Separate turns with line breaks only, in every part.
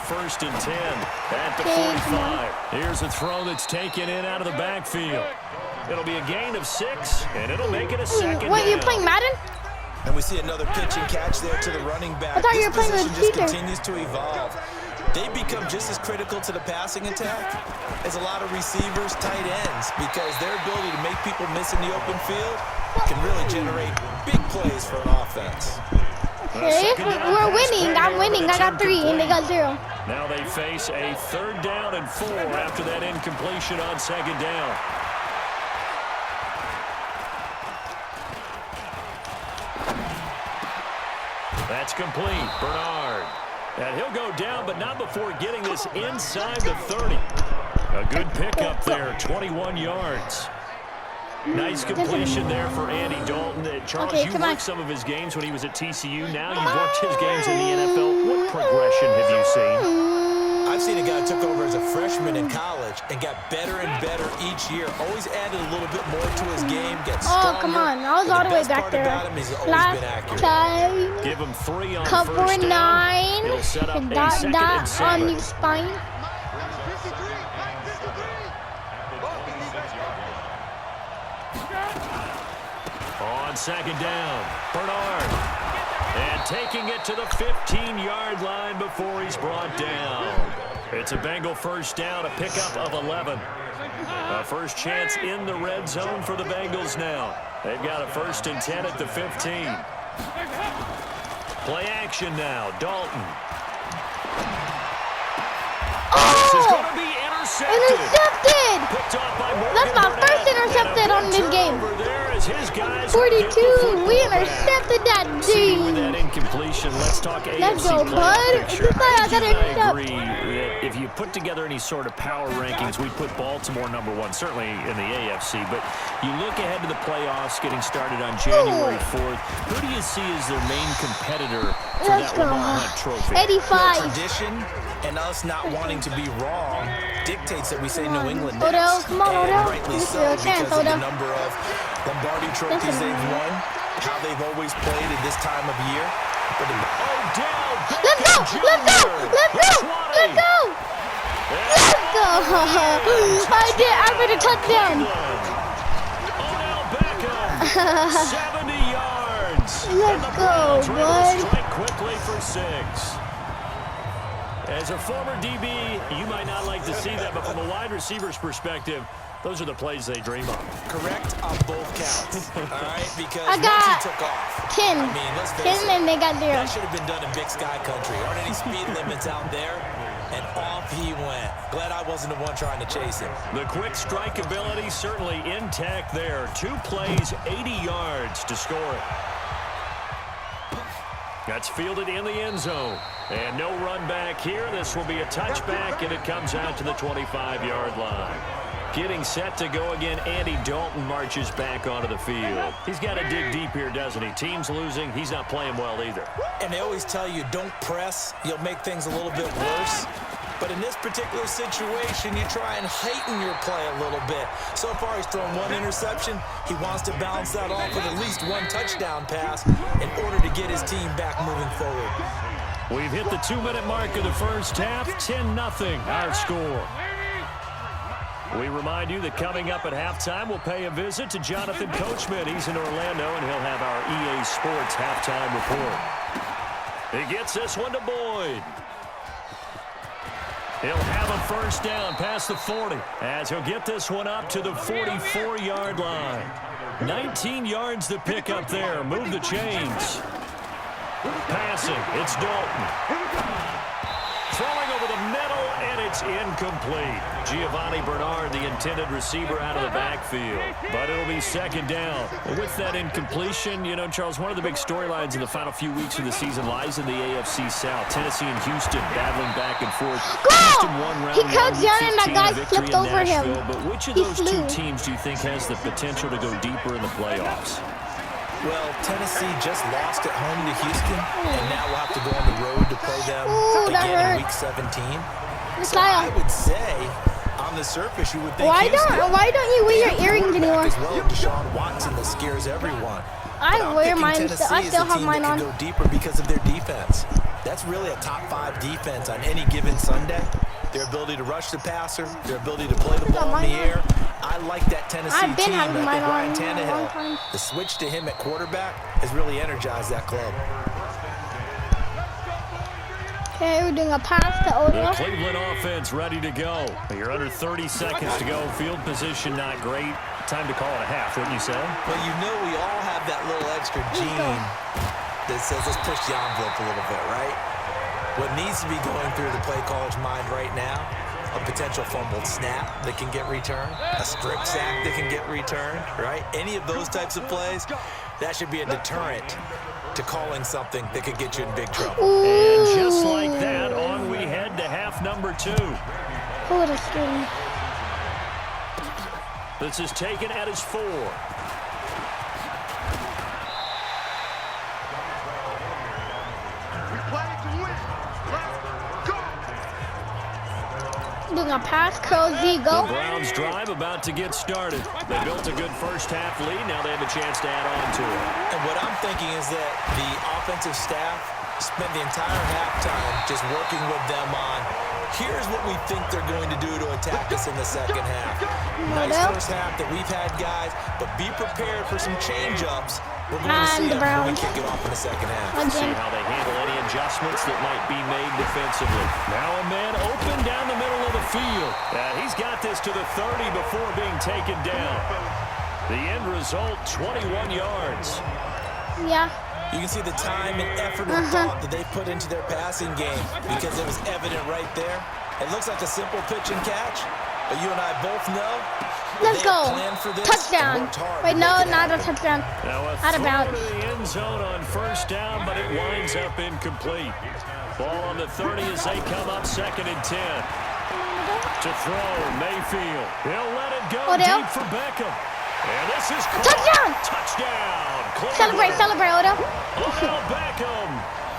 first and 10 at the 45. Here's a throw that's taken in out of the backfield. It'll be a gain of 6, and it'll make it a second
Wait,
down.
you're playing Madden?
And we see another pitch and catch there to the running back.
I thought you were playing
This
with
position just
Peter.
continues to evolve. They become just as critical to the passing attack as a lot of receivers, tight ends, because their ability to make people miss in the open field can really generate big plays for an offense.
Okay, we're winning. I'm winning. I got 3, and they got 0.
Now they face a 3rd down and 4 after that incompletion on 2nd down. That's complete. Bernard. And he'll go down, but not before getting this inside the 30. A good pickup there, 21 yards. Nice completion there for Andy Dalton. Charles,
Okay,
you
come
worked
on.
some of his games when he was at TCU. Now you've watched his games in the NFL. What progression have you seen?
I've seen a guy who took over as a freshman in college and got better and better each year. Always added a little bit more to his game, gets stronger.
Oh, come on. I was all the way back there.
He's always been
Last
accurate.
time,
Give him 3 on
cover
first down.
9,
He'll set up
and
a
dot
2nd and
on
7.
your spine.
On 2nd down, Bernard. And taking it to the 15-yard line before he's brought down. It's a Bengal first down, a pickup of 11. A first chance in the red zone for the Bengals now. They've got a 1st and 10 at the 15. Play action now, Dalton. This is going to be
Intercepted!
Picked off by Morgan
That's my
Burnett.
first intercepted on this game.
Over there as his guys
42, we intercepted that
See, with
dude.
that incompletion, let's talk AFC
Let's go,
playoff
bud.
picture.
This guy I gotta
I
intercept.
agree that if you put together any sort of power rankings, we'd put Baltimore #1, certainly in the AFC. But you look ahead to the playoffs getting started on January 4th. Who do you see as their main competitor for
Let's
that
go.
Lamar Hunt trophy?
85.
Tradition and us not wanting to be wrong dictates that we say New England
Odell,
next.
come on,
And
Odell.
rightly
This is
so,
your chance,
because of the
Odell.
number of Lombardi trophies
Listen.
they've won, how they've always played at this time of year. But
Odell
Let's go!
Beckham
Let's go!
Jr.
Let's go! Let's go! Let's go! I did. I made a touchdown.
Odell Beckham, 70 yards.
Let's go, bud.
Strike quickly for 6. As a former DB, you might not like to see that, but from a wide receiver's perspective, those are the plays they dream of.
correct on both counts, all right? Because
I
once
got
he took off,
10.
I mean, let's face
10
it,
and they got 0.
that should have been done in Big Sky Country. Aren't any speed limits out there? And off he went. Glad I wasn't the one trying to chase him.
The quick strike ability certainly intact there. 2 plays, 80 yards to score it. That's fielded in the end zone. And no run back here. This will be a touchback, and it comes out to the 25-yard line. Getting set to go again, Andy Dalton marches back onto the field. He's got to dig deep here, doesn't he? Team's losing. He's not playing well either.
And they always tell you, don't press. You'll make things a little bit worse. But in this particular situation, you try and heighten your play a little bit. So far, he's thrown 1 interception. He wants to bounce that off with at least 1 touchdown pass in order to get his team back moving forward.
We've hit the 2-minute mark of the first half. 10-0 our score. We remind you that coming up at halftime, we'll pay a visit to Jonathan Coachman. He's in Orlando, and he'll have our EA Sports halftime report. He gets this one to Boyd. He'll have a first down past the 40 as he'll get this one up to the 44-yard line. 19 yards to pick up there. Move the chains. Passing. It's Dalton. Throwing over the middle, and it's incomplete. Giovanni Bernard, the intended receiver, out of the backfield. But it'll be 2nd down. With that incompletion, you know, Charles, one of the big storylines in the final few weeks of the season lies in the AFC South. Tennessee and Houston battling back and forth. Houston won round
He
1,
cut
week
down and that
15
guy
victory
flipped
in
over him.
Nashville. But which of
He
those
flew.
2 teams do you think has the potential to go deeper in the playoffs?
Well, Tennessee just lost at home to Houston, and now we'll have to go on the road to play them
Ooh, that
again in
hurt.
Week 17.
This
So I
guy.
would say, on the surface, you would think
Why
Houston.
don't you wear your earrings anymore?
As well, Deshaun Watson that scares everyone.
I
But I'm
wear
picking
mine.
Tennessee
I
as
still
a
have
team
mine
that
on.
can go deeper because of their defense. That's really a top 5 defense on any given Sunday. Their ability to rush the passer, their ability to play the ball in the air. I like that Tennessee team. I think Ryan Tannehill, the switch to him at quarterback has really energized that club.
Okay, we're doing a pass to Odell.
The Cleveland offense ready to go. You're under 30 seconds to go. Field position not great. Time to call it a half, wouldn't you say?
Well, you know we all have that little extra gene that says let's push the envelope a little bit, right? What needs to be going through the play caller's mind right now, a potential fumbled snap that can get returned, a strip sack that can get returned, right? Any of those types of plays, that should be a deterrent to calling something that could get you in big trouble.
And just like that, on we head to half number 2.
What a string.
This is taken at his 4.
Doing a pass, curl Z, go.
The Browns drive about to get started. They built a good first half lead. Now they have a chance to add on to it.
And what I'm thinking is that the offensive staff spent the entire halftime just working with them on, here's what we think they're going to do to attack us in the second half. Nice first half that we've had, guys, but be prepared for some change-ups. We're going to see them when we kick it off in the second half.
See how they handle any adjustments that might be made defensively. Now a man open down the middle of the field. He's got this to the 30 before being taken down. The end result, 21 yards.
Yeah.
You can see the time and effort and thought that they put into their passing game because it was evident right there. It looks like a simple pitch and catch, but you and I both know.
Let's go. Touchdown. Wait, no, not a touchdown. Out of bounds.
To the end zone on first down, but it winds up incomplete. Ball on the 30 as they come up 2nd and 10. To throw, Mayfield. He'll let it go deep for Beckham. And this is caught.
Touchdown.
Touchdown.
Celebrate, Odell.
Odell Beckham.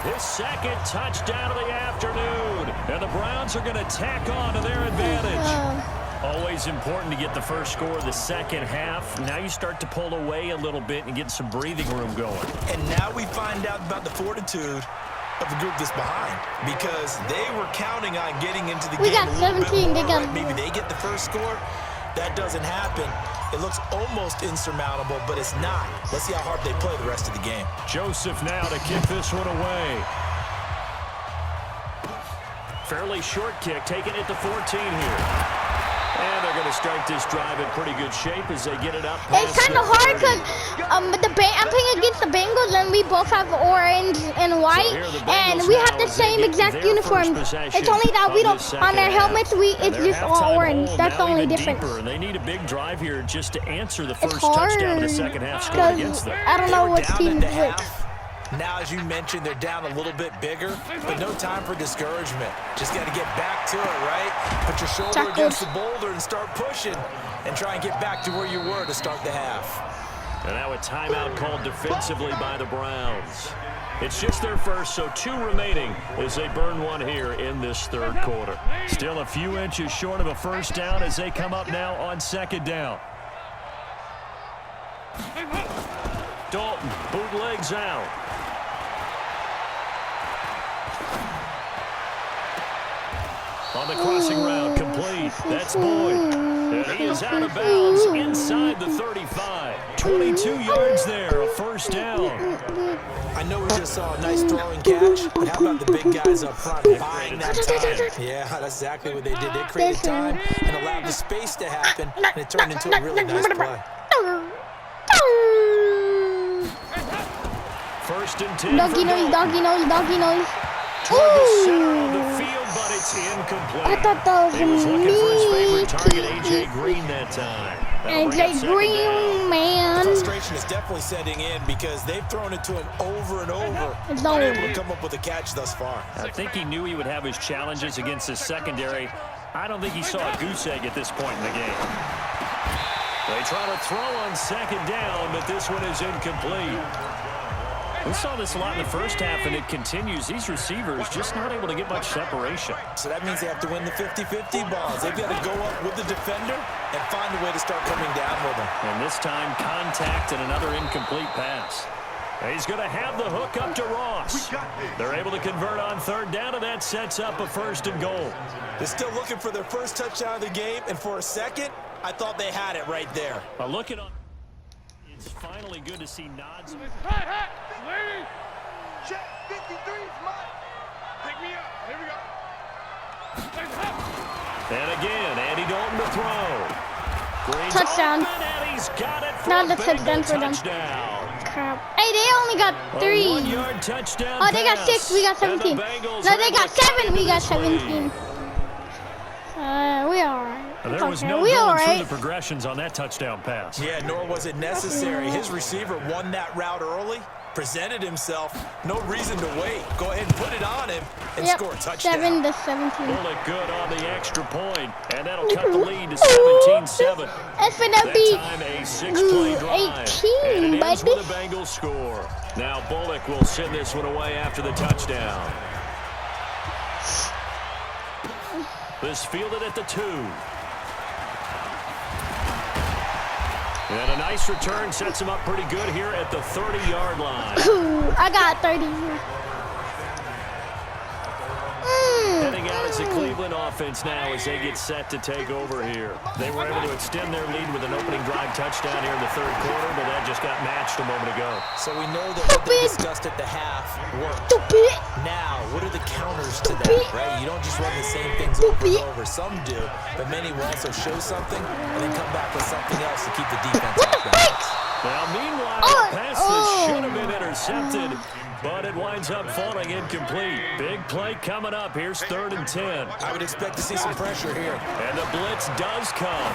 His 2nd touchdown of the afternoon. And the Browns are going to tack on to their advantage. Always important to get the first score of the second half. Now you start to pull away a little bit and get some breathing room going.
And now we find out about the fortitude of the group that's behind, because they were counting on getting into the game
got
a little
17.
bit more, right? Maybe they get the first score. That doesn't happen. It looks almost insurmountable, but it's not. Let's see how hard they play the rest of the game.
Joseph now to kick this one away. Fairly short kick, taking it to 14 here. And they're going to start this drive in pretty good shape as they get it up.
It's kind of hard because I'm playing against the Bengals and we both have orange and white, and we have the same exact uniform. It's only that we don't, on their helmets, it's just all orange. That's the only difference.
And they need a big drive here just to answer the first touchdown of the second half score against them.
I don't know what team is which.
Now, as you mentioned, they're down a little bit bigger, but no time for discouragement. Just got to get back to it, right? Put your shoulder against the boulder and start pushing and try and get back to where you were to start the half.
And now a timeout called defensively by the Browns. It's just their first, so 2 remaining as they burn one here in this third quarter. Still a few inches short of a first down as they come up now on 2nd down. Dalton bootlegs out. On the crossing route, complete. That's Boyd. And he is out of bounds inside the 35. 22 yards there, a first down.
I know we just saw a nice throwing catch, but how about the big guys up front buying that time? Yeah, that's exactly what they did. They created time and allowed the space to happen, and it turned into a really nice play.
First and 10.
Doggy noise.
Toward the center of the field, but it's incomplete.
I thought that was
He was looking for his favorite target, A.J. Green, that time.
A.J. Green, man.
Frustration is definitely setting in because they've thrown it to him over and over. Not able to come up with a catch thus far.
I think he knew he would have his challenges against his secondary. I don't think he saw a goose egg at this point in the game. They try to throw on 2nd down, but this one is incomplete. We saw this a lot in the first half, and it continues. These receivers just not able to get much separation.
So that means they have to win the 50-50 balls. They've got to go up with the defender and find a way to start coming down with them.
And this time, contact and another incomplete pass. He's going to have the hook up to Ross. They're able to convert on third down, and that sets up a 1st and goal.
They're still looking for their first touchdown of the game, and for a second, I thought they had it right there.
Looking on, it's finally good to see nods.
Check 53 is mine. Pick me up. Here we go.
And again, Andy Dalton to throw. Green's
Touchdown.
open, and he's got it for
Not
a
the
Bengal
touchdown for them.
touchdown.
Crap. Hey, they only got
A
3.
1-yard touchdown
Oh, they got
pass.
6. We got
And the
17.
Bengals
No,
are
they
able
got
to cut
7.
into
We got
this lead.
17. We alright.
There was no
We
going
alright.
through the progressions on that touchdown pass.
Yeah, nor was it necessary. His receiver won that route early, presented himself. No reason to wait. Go ahead and put it on him and score a touchdown.
7-17.
Bullet good on the extra point, and that'll cut the lead to 17-7.
It's gonna
That
be
time a 6-play drive,
18,
and it ends
buddy.
with a Bengals score. Now Bullock will send this one away after the touchdown. This fielded at the 2. And a nice return sets him up pretty good here at the 30-yard line.
Ooh, I got 30.
Heading out is the Cleveland offense now as they get set to take over here. They were able to extend their lead with an opening drive touchdown here in the 3rd quarter, but that just got matched a moment ago.
So we know that what they discussed at the half worked.
Stupid.
Now, what are the counters to that, right? You don't just run the same things over and over. Some do, but many will also show something and then come back with something else to keep the defense
What the
off
frick?
balance.
Now, meanwhile, a pass that should have been intercepted, but it winds up falling incomplete. Big play coming up. Here's 3rd and 10.
I would expect to see some pressure here.
And the blitz does come.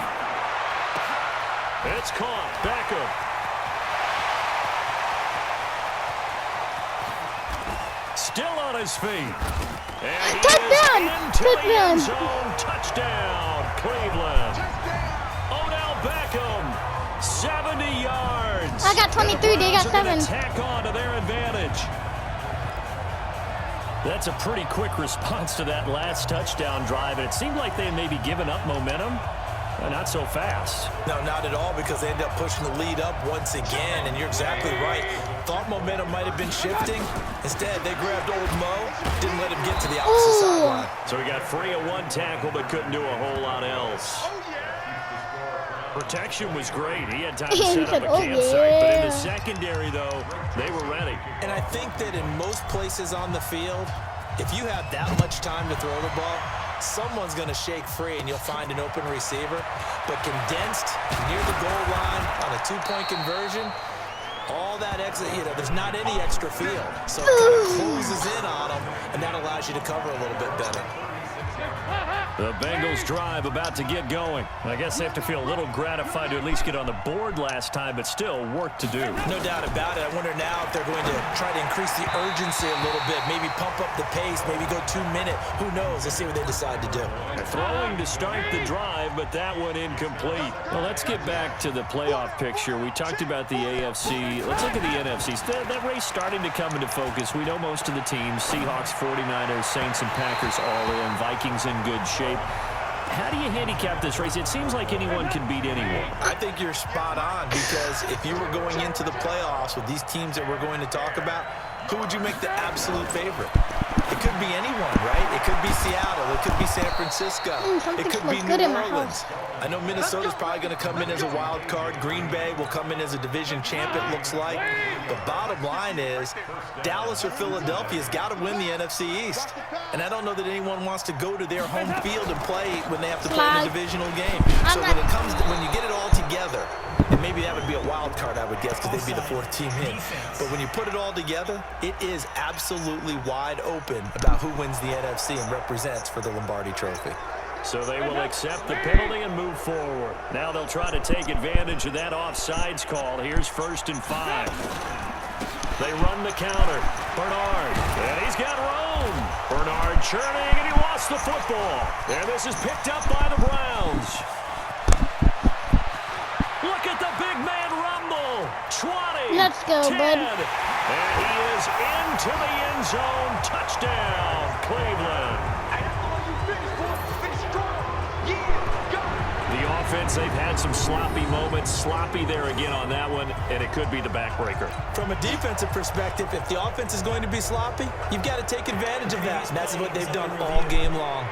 It's caught. Beckham. Still on his feet. And he
Touchdown!
is into the
Touchdown!
end zone. Touchdown, Cleveland. Odell Beckham, 70 yards.
I got 23, they got
And the Browns
7.
are gonna tack on to their advantage. That's a pretty quick response to that last touchdown drive, and it seemed like they had maybe given up momentum. Not so fast.
No, not at all, because they end up pushing the lead up once again, and you're exactly right. Thought momentum might have been shifting. Instead, they grabbed old Mo, didn't let him get to the opposite sideline.
So he got free of one tackle, but couldn't do a whole lot else. Protection was great. He had time to set up a campsite, but in the secondary, though, they were ready.
And I think that in most places on the field, if you have that much time to throw the ball, someone's going to shake free and you'll find an open receiver. But condensed near the goal line on a 2-point conversion, all that extra, there's not any extra field. So it kind of closes in on them, and that allows you to cover a little bit better.
The Bengals drive about to get going. I guess they have to feel a little gratified to at least get on the board last time, but still work to do.
No doubt about it. I wonder now if they're going to try to increase the urgency a little bit, maybe pump up the pace, maybe go 2-minute. Who knows? Let's see what they decide to do.
They're throwing to start the drive, but that one incomplete. Well, let's get back to the playoff picture. We talked about the AFC. Let's look at the NFC. That race starting to come into focus. We know most of the teams, Seahawks, 49ers, Saints, and Packers all in. Vikings in good shape. How do you handicap this race? It seems like anyone can beat anyone.
I think you're spot on, because if you were going into the playoffs with these teams that we're going to talk about, who would you make the absolute favorite? It could be anyone, right? It could be Seattle. It could be San Francisco. It could be New Orleans. I know Minnesota's probably going to come in as a wild card. Green Bay will come in as a division champ, it looks like. The bottom line is Dallas or Philadelphia's got to win the NFC East. And I don't know that anyone wants to go to their home field and play when they have to play in a divisional game. So when you get it all together, and maybe that would be a wild card, I would guess, because they'd be the 4th team in. But when you put it all together, it is absolutely wide open about who wins the NFC and represents for the Lombardi Trophy.
So they will accept the penalty and move forward. Now they'll try to take advantage of that offsides call. Here's 1st and 5. They run the counter. Bernard, and he's got room. Bernard churning, and he lost the football. And this is picked up by the Browns. Look at the big man rumble. 20.
Let's go,
10,
bud.
And he is into the end zone. Touchdown, Cleveland. The offense, they've had some sloppy moments. Sloppy there again on that one, and it could be the backbreaker.
From a defensive perspective, if the offense is going to be sloppy, you've got to take advantage of that. And that's what they've done all game long.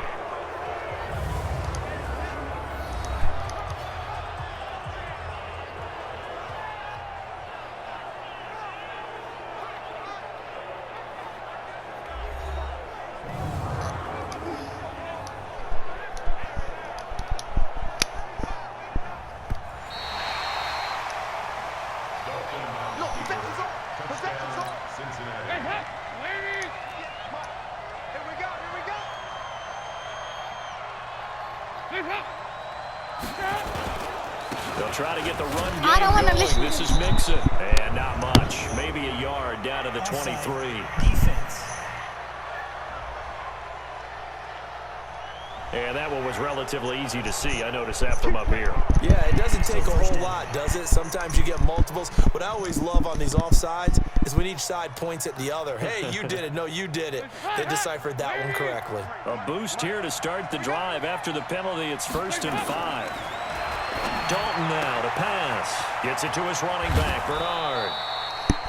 They'll try to get the run game
I don't want to
going.
listen.
This is Mixon. And not much. Maybe a yard down to the 23.
Defense.
And that one was relatively easy to see. I noticed that from up here.
Yeah, it doesn't take a whole lot, does it? Sometimes you get multiples. What I always love on these offsides is when each side points at the other. Hey, you did it. No, you did it. They deciphered that one correctly.
A boost here to start the drive. After the penalty, it's 1st and 5. Dalton now to pass. Gets it to his running back, Bernard.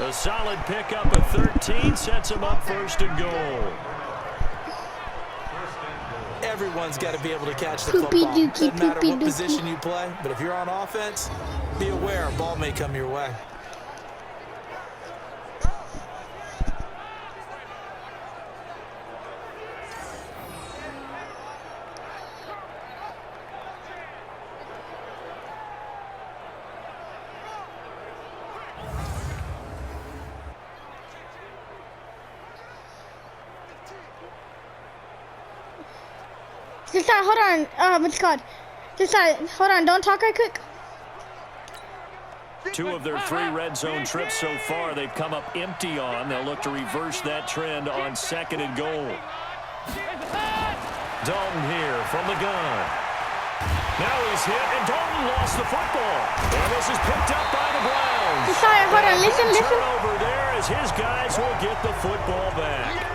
A solid pickup of 13 sets him up 1st and goal.
Everyone's got to be able to catch the
Poopy
football.
dookie,
Doesn't matter
poopy
what
dookie.
position you play, but if you're on offense, be aware a ball may come your way.
Just hold on. What's it called? Just hold on. Don't talk right quick.
2 of their 3 red zone trips so far they've come up empty on. They'll look to reverse that trend on 2nd and goal. Dalton here from the gun. Now he's hit, and Dalton lost the football. And this is picked up by the Browns.
Sorry, hold on. Listen.
Turnover there as his guys will get the football back.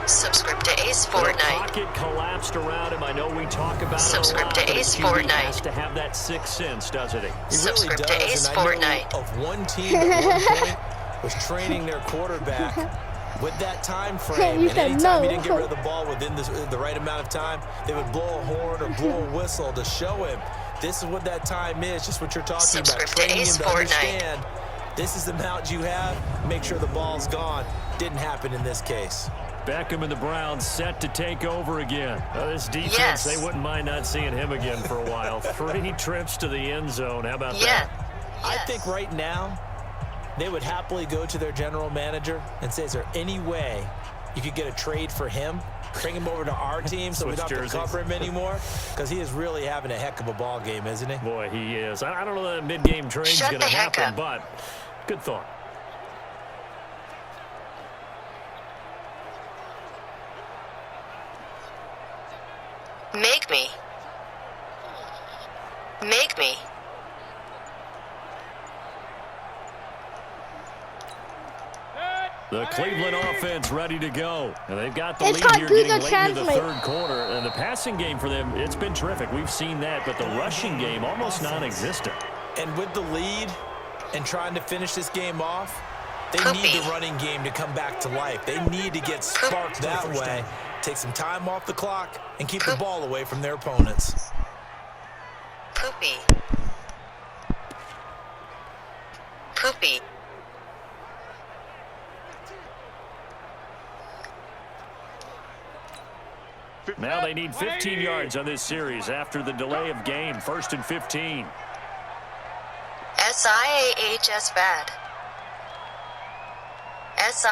Subscribe to Ace
The
Fortnite.
pocket collapsed around him. I know we talk about
Subscribe
it
to
a lot, but
Ace
a QB
Fortnite.
has to have that 6th sense, doesn't he?
He really
Subscribe to
does,
Ace
and I know
Fortnite.
of one team at one point was training their quarterback with that time frame.
You
And
said
anytime
no.
he didn't get rid of the ball within the right amount of time, they would blow a horn or blow a whistle to show him this is what that time is, just what you're talking
Subscribe
about.
to
Training him
Ace
to
Fortnite.
understand this is the amount you have. Make sure the ball's gone. Didn't happen in this case.
Beckham and the Browns set to take over again. This defense,
Yes.
they wouldn't mind not seeing him again for a while. 3 trips to the end zone. How about
Yeah.
that?
I think right now they would happily go to their general manager and say, is there any way you could get a trade for him? Bring him over to our team so we
Switch
don't have to
jerseys.
cover him anymore? Because he is really having a heck of a ball game, isn't he?
Boy, he is. I don't know that a mid-game trade's
Shut
going to
the heck
happen,
up.
but good thought.
Make me. Make me.
The Cleveland offense ready to go. And they've got the
It's
lead
called
here
Google
getting late into the
Translate.
3rd quarter. And the passing game for them, it's been terrific. We've seen that, but the rushing game almost non-existent.
And with the lead and trying to finish this game off, they
Poopy.
need the running game to come back to life. They need to get sparked that way, take some time off the clock, and keep the ball away from their opponents.
Poopy. Poopy.
Now they need 15 yards on this series after the delay of game. 1st and 15.
SIAHS bad. SI.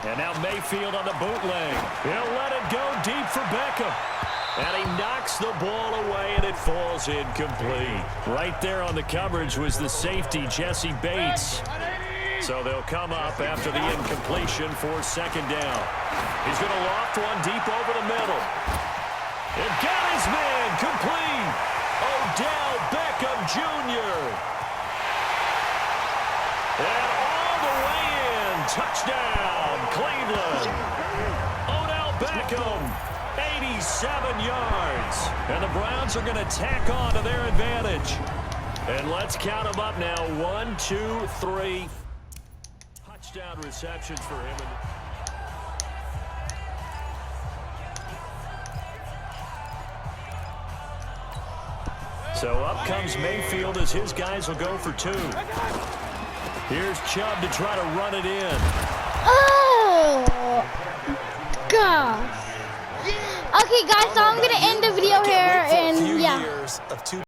And now Mayfield on the bootleg. He'll let it go deep for Beckham. And he knocks the ball away, and it falls incomplete. Right there on the coverage was the safety, Jesse Bates. So they'll come up after the incompletion for 2nd down. He's going to loft one deep over the middle. And got his man complete. Odell Beckham Jr. And all the way in. Touchdown, Cleveland. him. 87 yards. And the Browns are going to tack on to their advantage. And let's count them up now. 1, 2, 3. Touchdown receptions for him. So up comes Mayfield as his guys will go for 2. Here's Chubb to try to run it in.
Oh, gosh. Okay, guys, so I'm going to end the video here, and yeah.